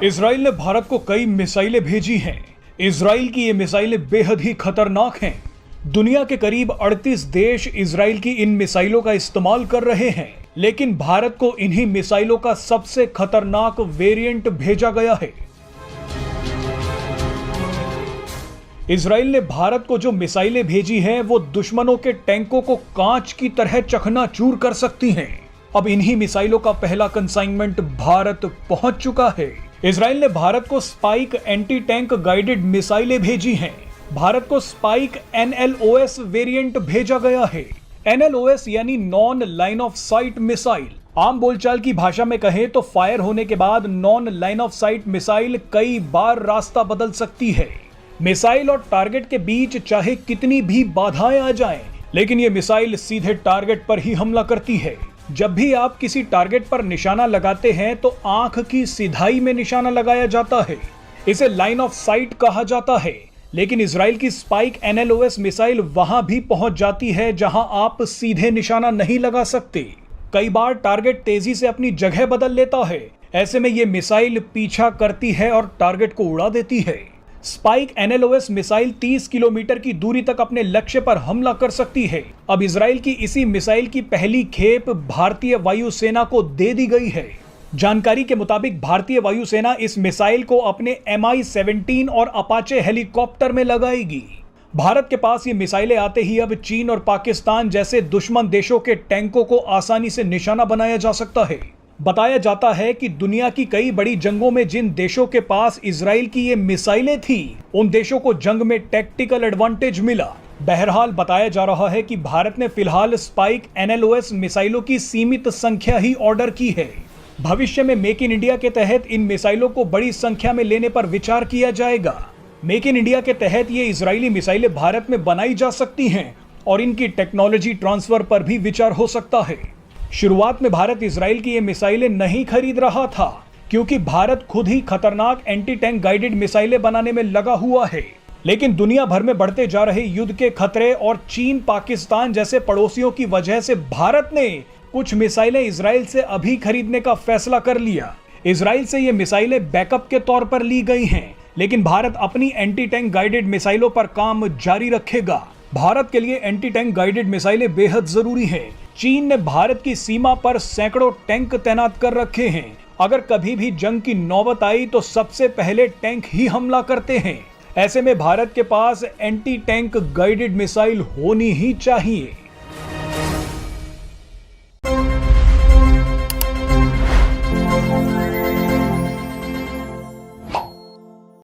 Israel ने भारत को कई मिसाइलें भेजी हैं। इजराइल की ये मिसाइलें बेहद ही खतरनाक हैं। दुनिया के करीब 38 देश इजराइल की इन मिसाइलों का इस्तेमाल कर रहे हैं, लेकिन भारत को इन्हीं मिसाइलों का सबसे खतरनाक वेरिएंट भेजा गया है। इजराइल ने भारत को जो मिसाइलें भेजी हैं, वो दुश्मनों के टैंकों को कांच की तरह चकनाचूर कर सकती हैं। अब इन्हीं मिसाइलों का पहला कंसाइनमेंट भारत पहुंच चुका है। इजराइल ने भारत को स्पाइक एंटी टैंक गाइडेड मिसाइलें भेजी हैं। भारत को स्पाइक NLOS वेरिएंट भेजा गया है। NLOS यानी non line of site missile. आम बोलचाल की भाषा में कहें तो फायर होने के बाद non line of site missile कई बार रास्ता बदल सकती है। मिसाइल और टारगेट के बीच चाहे कितनी भी बाधाएं आ जाएं, लेकिन ये मिसाइल सीधे टारगेट पर ही हमला करती है। जब भी आप किसी टारगेट पर निशाना लगाते हैं तो आंख की सिधाई में निशाना लगाया जाता है। इसे लाइन ऑफ साइट कहा जाता है, लेकिन इजराइल की स्पाइक NLOS मिसाइल वहां भी पहुंच जाती है जहां आप सीधे निशाना नहीं लगा सकते। कई बार टारगेट तेजी से अपनी जगह बदल लेता है। ऐसे में ये मिसाइल पीछा करती है और टारगेट को उड़ा देती है। स्पाइक NLOS मिसाइल 30 किलोमीटर की दूरी तक अपने लक्ष्य पर हमला कर सकती है। अब इजराइल की इसी मिसाइल की पहली खेप भारतीय वायुसेना को दे दी गई है। जानकारी के मुताबिक भारतीय वायुसेना इस मिसाइल को अपने Mi-17 और अपाचे हेलीकॉप्टर में लगाएगी। भारत के पास ये मिसाइलें आते ही अब चीन और पाकिस्तान जैसे दुश्मन देशों के टैंकों को आसानी से निशाना बनाया जा सकता है। बताया जाता है कि दुनिया की कई बड़ी जंगों में जिन देशों के पास इजराइल की ये मिसाइलें थी, उन देशों को जंग में टैक्टिकल एडवांटेज मिला। बहरहाल बताया जा रहा है कि भारत ने फिलहाल स्पाइक NLOS मिसाइलों की सीमित संख्या ही ऑर्डर की है। भविष्य में मेक इन इंडिया के तहत इन मिसाइलों को बड़ी संख्या में लेने पर विचार किया जाएगा। मेक इन इंडिया के तहत ये इजरायली मिसाइलें भारत में बनाई जा सकती हैं और इनकी टेक्नोलॉजी ट्रांसफर पर भी विचार हो सकता है। शुरुआत में भारत इजराइल की ये मिसाइलें नहीं खरीद रहा था, क्योंकि भारत खुद ही खतरनाक एंटी टैंक गाइडेड मिसाइलें बनाने में लगा हुआ है। लेकिन दुनिया भर में बढ़ते जा रहे युद्ध के खतरे और चीन पाकिस्तान जैसे पड़ोसियों की वजह से भारत ने कुछ मिसाइलें इजराइल से अभी खरीदने का फैसला कर लिया। इजराइल से ये मिसाइलें बैकअप के तौर पर ली गई हैं, लेकिन भारत अपनी एंटी टैंक गाइडेड मिसाइलों पर काम जारी रखेगा। भारत के लिए एंटी टैंक गाइडेड मिसाइलें बेहद जरूरी हैं। चीन ने भारत की सीमा पर सैकड़ों टैंक तैनात कर रखे हैं। अगर कभी भी जंग की नौबत आई तो सबसे पहले टैंक ही हमला करते हैं। ऐसे में भारत के पास एंटी टैंक गाइडेड मिसाइल होनी ही चाहिए।